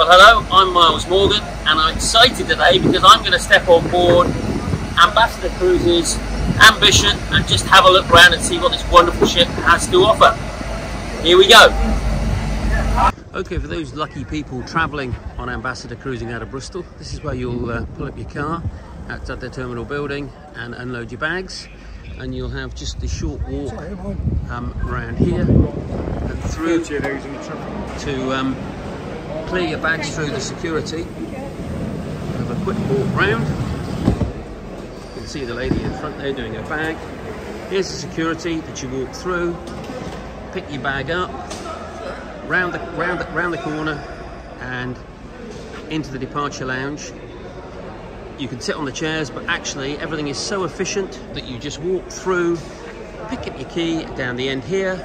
Well, hello, I'm Miles Morgan, and I'm excited today because I'm going to step on board Ambassador Cruises Ambition and just have a look around and see what this wonderful ship has to offer. Here we go. Okay, for those lucky people travelling on Ambassador cruising out of Bristol, this is where you'll pull up your car outside the terminal building and unload your bags, and you'll have just a short walk around here and through to clear your bags through the security. Have a quick walk round. You can see the lady in front there doing her bag. Here's the security that you walk through, pick your bag up, round the corner and into the departure lounge. You can sit on the chairs, but actually everything is so efficient that you just walk through, pick up your key down the end here,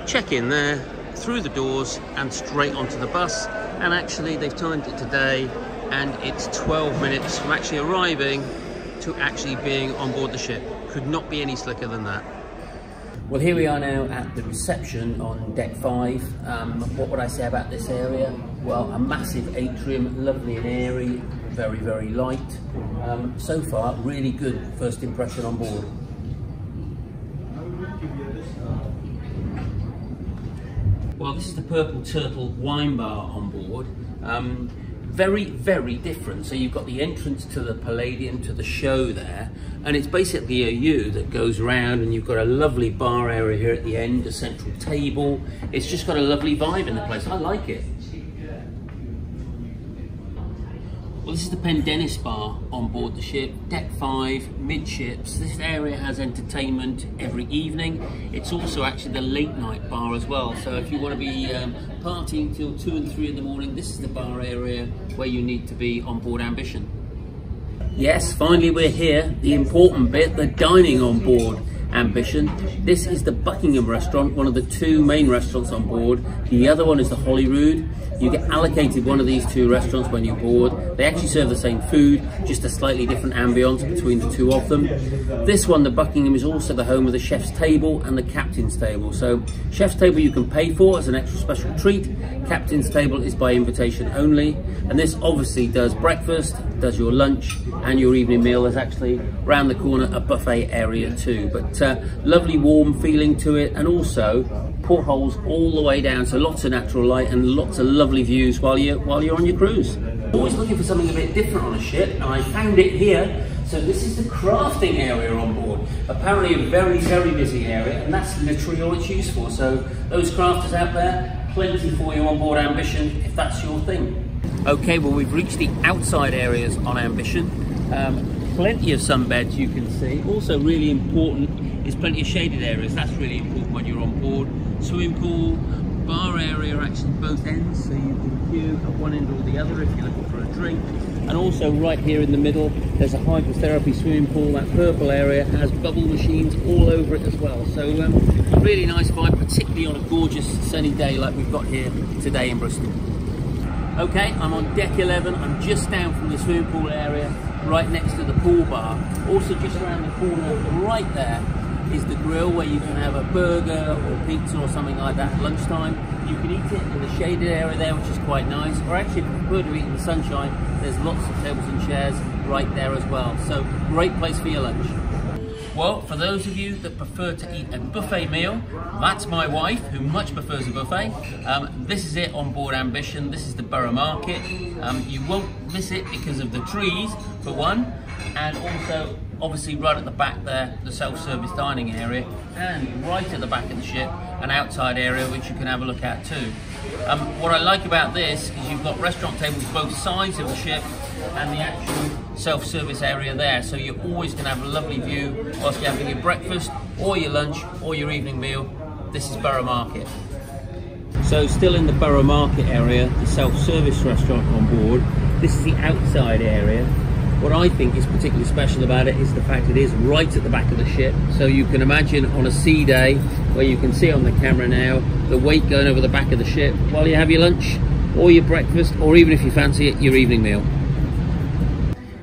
check in there, through the doors and straight onto the bus. And actually they've timed it today and it's 12 minutes from actually arriving to actually being on board the ship. Could not be any slicker than that. Well, here we are now at the reception on deck 5. What would I say about this area? Well, a massive atrium, lovely and airy, very, very light. So far, really good first impression on board. Well, this is the Purple Turtle wine bar on board. Very, very different. So you've got the entrance to the Palladium, to the show there, and it's basically a U that goes around, and you've got a lovely bar area here at the end, a central table. It's just got a lovely vibe in the place. I like it. Well, this is the Pendennis bar on board the ship, deck 5, midships. This area has entertainment every evening. It's also actually the late night bar as well. So if you want to be partying till 2 and 3 in the morning, this is the bar area where you need to be on board Ambition. Yes, finally we're here. The important bit, the dining on board Ambition. This is the Buckingham restaurant, one of the 2 main restaurants on board. The other one is the Holyrood. You get allocated one of these 2 restaurants when you board. They actually serve the same food, just a slightly different ambience between the 2 of them. This one, the Buckingham, is also the home of the chef's table and the captain's table. So chef's table you can pay for as an extra special treat. Captain's table is by invitation only. And this obviously does breakfast, does your lunch and your evening meal. There's actually round the corner a buffet area too. But lovely warm feeling to it, and also portholes all the way down, so lots of natural light and lots of lovely views while you're on your cruise. Always looking for something a bit different on a ship, and I found it here. So this is the crafting area on board. Apparently a very, very busy area, and that's literally all it's used for. So those crafters out there, plenty for you on board Ambition if that's your thing. Okay, well, we've reached the outside areas on Ambition. Plenty of sunbeds you can see. Also really important is plenty of shaded areas. That's really important when you're on board. Swimming pool, bar area actually both ends, so you can queue at one end or the other if you're looking for a drink. And also right here in the middle, there's a hydrotherapy swimming pool. That purple area has bubble machines all over it as well. So a really nice vibe, particularly on a gorgeous sunny day like we've got here today in Bristol. Okay, I'm on deck 11. I'm just down from the swimming pool area, right next to the pool bar. Also just around the corner right there is the grill where you can have a burger or pizza or something like that at lunchtime. You can eat it in the shaded area there, which is quite nice. Or actually, if you prefer to eat in the sunshine, there's lots of tables and chairs right there as well. So great place for your lunch. Well, for those of you that prefer to eat a buffet meal, that's my wife, who much prefers a buffet. This is it on board Ambition. This is the Borough Market. You won't miss it because of the trees, for one, and also, obviously, right at the back there, the self-service dining area, and right at the back of the ship, an outside area which you can have a look at too. What I like about this is you've got restaurant tables both sides of the ship and the actual self-service area there, so you're always going to have a lovely view whilst you're having your breakfast or your lunch or your evening meal. This is Borough Market. So still in the Borough Market area, the self-service restaurant on board. This is the outside area. What I think is particularly special about it is the fact it is right at the back of the ship. So you can imagine on a sea day where you can see on the camera now the weight going over the back of the ship while you have your lunch or your breakfast, or even if you fancy it, your evening meal.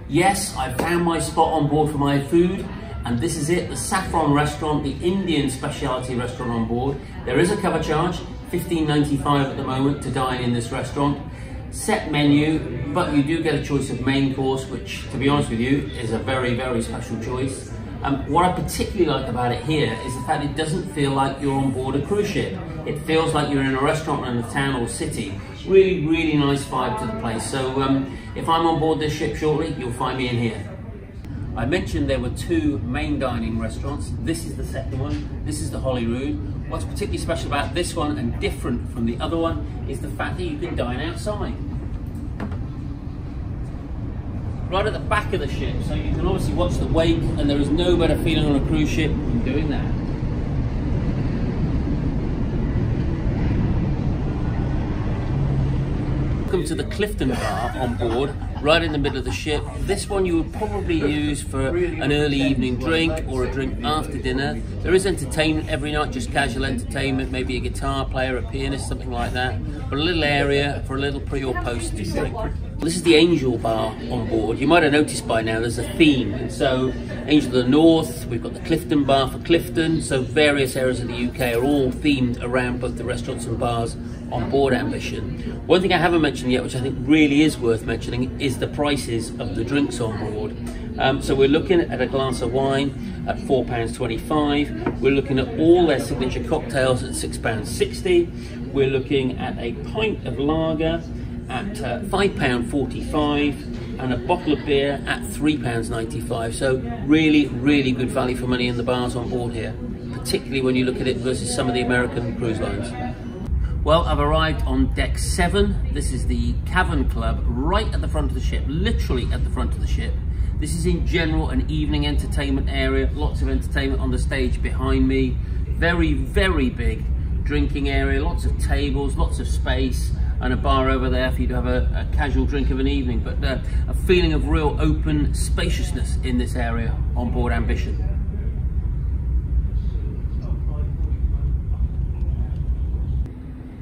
Yes, I found my spot on board for my food, and this is it, the Saffron Restaurant, the Indian specialty restaurant on board. There is a cover charge, $15.95 at the moment to dine in this restaurant. set menu, but you do get a choice of main course, which, to be honest with you, is a very, very special choice. What I particularly like about it here is the fact it doesn't feel like you're on board a cruise ship. It feels like you're in a restaurant in a town or city. Really, really nice vibe to the place. So if I'm on board this ship shortly, you'll find me in here. I mentioned there were two main dining restaurants. This is the second one. This is the Holyrood. What's particularly special about this one and different from the other one is the fact that you can dine outside. Right at the back of the ship, so you can obviously watch the wake, and there is no better feeling on a cruise ship than doing that. Welcome to the Clifton Bar on board, right in the middle of the ship. This one you would probably use for an early evening drink or a drink after dinner. There is entertainment every night, just casual entertainment, maybe a guitar player, a pianist, something like that. But a little area for a little pre or post drink. This is the Angel Bar on board. You might have noticed by now there's a theme. So Angel of the North, we've got the Clifton Bar for Clifton. So various areas of the UK are all themed around both the restaurants and bars on board Ambition. One thing I haven't mentioned yet, which I think really is worth mentioning, is the prices of the drinks on board. So we're looking at a glass of wine at £4.25. We're looking at all their signature cocktails at £6.60. We're looking at a pint of lager at £5.45 and a bottle of beer at £3.95. So really, really good value for money in the bars on board here, particularly when you look at it versus some of the American cruise lines. Well, I've arrived on deck 7. This is the Cavern Club right at the front of the ship, literally at the front of the ship. This is in general an evening entertainment area, lots of entertainment on the stage behind me. Very, very big drinking area, lots of tables, lots of space, and a bar over there for you to have a casual drink of an evening. But a feeling of real open spaciousness in this area on board Ambition.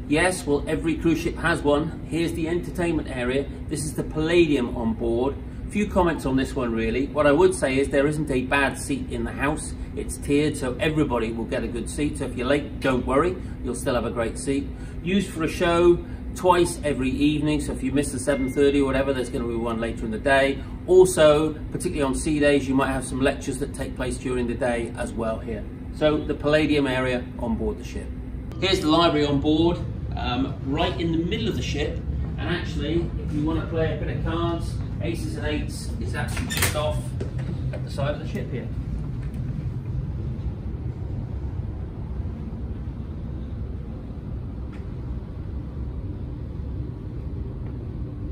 Yes, well, every cruise ship has one. Here's the entertainment area. This is the Palladium on board. Few comments on this one really. What I would say is there isn't a bad seat in the house. It's tiered, so everybody will get a good seat. So if you're late, don't worry, you'll still have a great seat. Used for a show twice every evening, so if you miss the 7:30 or whatever, there's going to be one later in the day. Also, particularly on sea days, you might have some lectures that take place during the day as well here. So the Palladium area on board the ship. Here's the library on board, right in the middle of the ship. And actually, if you want to play a bit of cards, aces and eights is actually just off at the side of the ship here.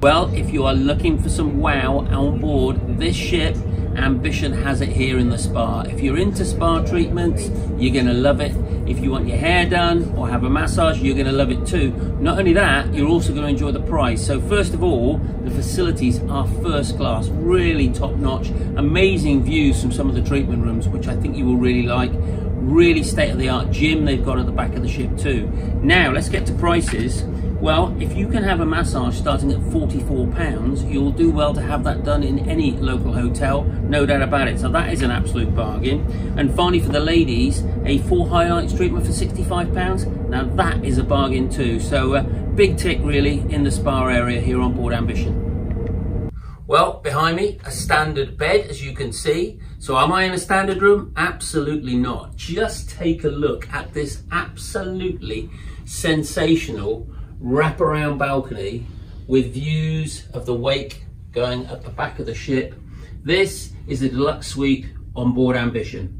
Well, if you are looking for some wow on board this ship, Ambition has it here in the spa. If you're into spa treatments, you're going to love it. If you want your hair done or have a massage, you're going to love it too. Not only that, you're also going to enjoy the price. So first of all, the facilities are first class, really top notch, amazing views from some of the treatment rooms, which I think you will really like. Really state-of-the-art gym they've got at the back of the ship too. Now let's get to prices. Well, if you can have a massage starting at £44, you'll do well to have that done in any local hotel, no doubt about it. So that is an absolute bargain. And finally for the ladies, a 4 highlights treatment for £65. Now that is a bargain too. So big tick really in the spa area here on board Ambition. Well, behind me, a standard bed, as you can see. So am I in a standard room? Absolutely not. Just take a look at this absolutely sensational wraparound balcony with views of the wake going at the back of the ship. This is a deluxe suite on board Ambition.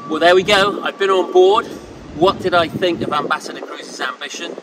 Well, there we go. I've been on board. What did I think of Ambassador Cruises Ambition?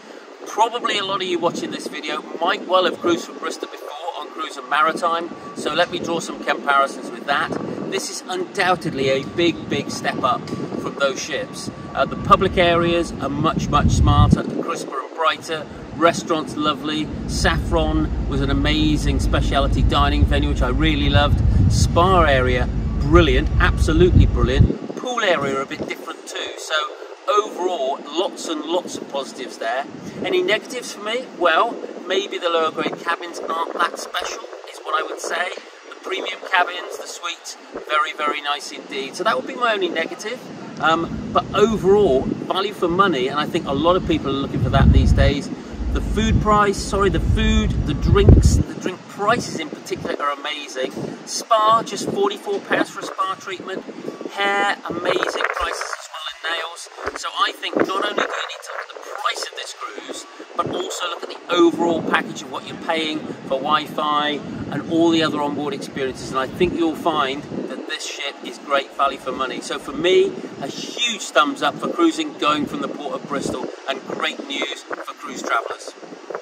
Probably a lot of you watching this video might well have cruised from Bristol before on Cruise and Maritime, so let me draw some comparisons with that. This is undoubtedly a big step up from those ships. The public areas are much smarter, crisper and brighter. Restaurants lovely. Saffron was an amazing specialty dining venue which I really loved. Spa area brilliant, absolutely brilliant. Pool area a bit different too. So overall, lots and lots of positives there. Any negatives for me? Well, maybe the lower grade cabins aren't that special, is what I would say. The premium cabins, the suites, very nice indeed. So that would be my only negative. But overall, value for money, and I think a lot of people are looking for that these days. The food, the drinks, the drink prices in particular are amazing. Spa, just £44 for a spa treatment. Hair, amazing prices as well, and nails. So I think not only do you need to look at the price of this cruise, but also look at the overall package of what you're paying for Wi-Fi and all the other onboard experiences. And I think you'll find that this ship is great value for money. So for me, a huge thumbs up for cruising going from the port of Bristol, and great news for cruise travellers.